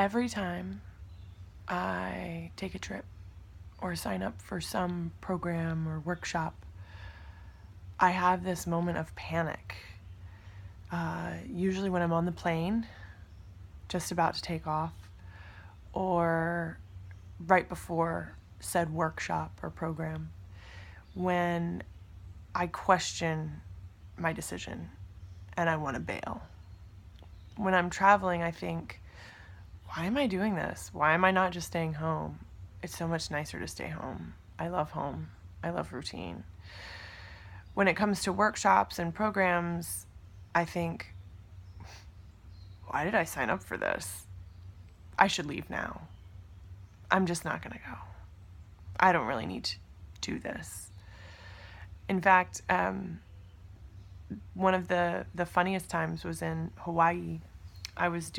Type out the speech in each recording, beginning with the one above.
Every time I take a trip or sign up for some program or workshop, I have this moment of panic. Usually when I'm on the plane, just about to take off, or right before said workshop or program, when I question my decision and I want to bail. When I'm traveling, I think, why am I doing this? Why am I not just staying home? It's so much nicer to stay home. I love home. I love routine. When it comes to workshops and programs, I think, why did I sign up for this? I should leave now. I'm just not going to go. I don't really need to do this. In fact, one of the funniest times was in Hawaii. I was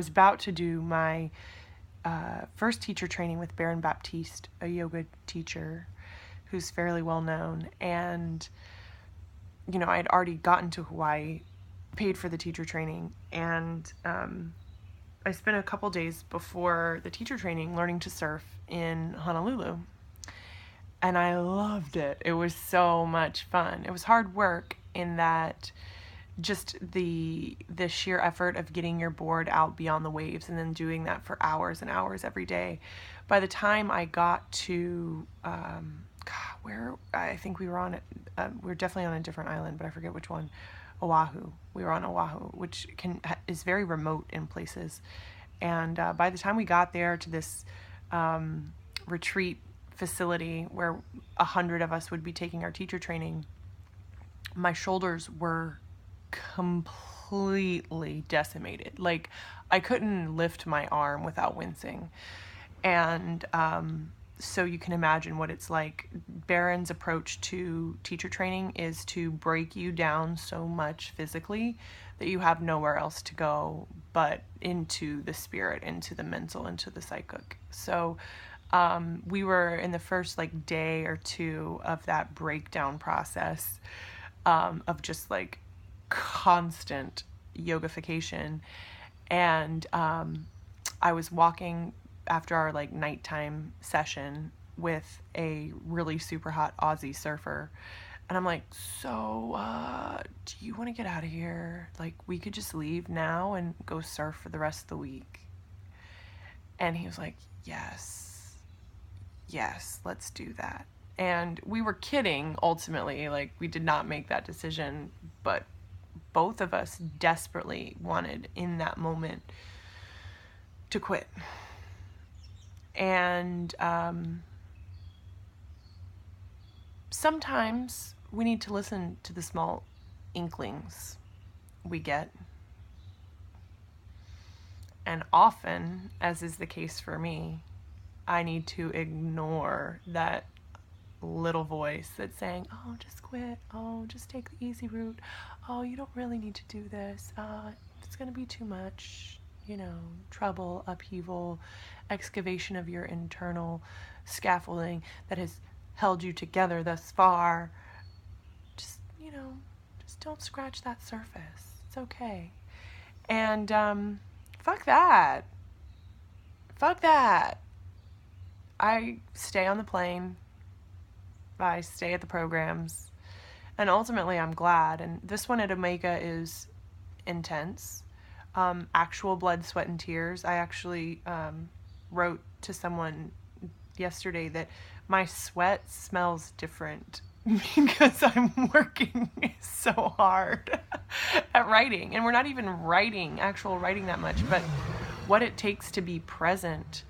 about to do my first teacher training with Baron Baptiste, a yoga teacher who's fairly well known. And, you know, I had already gotten to Hawaii, paid for the teacher training, and I spent a couple days before the teacher training learning to surf in Honolulu. And I loved it. It was so much fun. It was hard work in that just the sheer effort of getting your board out beyond the waves and then doing that for hours and hours every day. By the time I got to where I think we were on, we were definitely on a different island, but I forget which one. Oahu. We were on Oahu, which is very remote in places. And by the time we got there to this retreat facility where 100 of us would be taking our teacher training, my shoulders were completely decimated. Like, I couldn't lift my arm without wincing. And so you can imagine what it's like. Baron's approach to teacher training is to break you down so much physically that you have nowhere else to go but into the spirit, into the mental, into the psychic. So we were in the first day or two of that breakdown process of just constant yogification. And I was walking after our nighttime session with a really super hot Aussie surfer. And I'm like, so do you want to get out of here? We could just leave now and go surf for the rest of the week. And he was like, yes, let's do that. And we were kidding, ultimately. We did not make that decision, but both of us desperately wanted in that moment to quit. And sometimes we need to listen to the small inklings we get. And often, as is the case for me, I need to ignore that little voice that's saying, oh, just quit. Oh, just take the easy route. Oh, you don't really need to do this. It's going to be too much, trouble, upheaval, excavation of your internal scaffolding that has held you together thus far. Just don't scratch that surface. It's okay. And fuck that. I stay on the plane. I stay at the programs. And ultimately, I'm glad. And this one at Omega is intense. Actual blood, sweat, and tears. I actually wrote to someone yesterday that my sweat smells different because I'm working so hard at writing. And we're not even actual writing that much, but what it takes to be present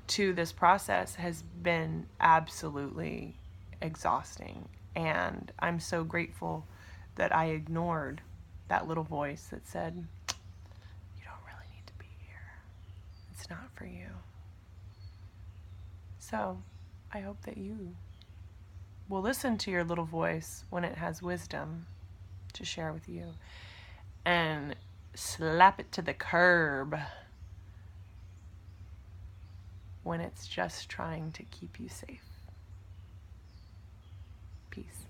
to this process has been absolutely exhausting. And I'm so grateful that I ignored that little voice that said, you don't really need to be here. It's not for you. So I hope that you will listen to your little voice when it has wisdom to share with you, and slap it to the curb when it's just trying to keep you safe. Peace.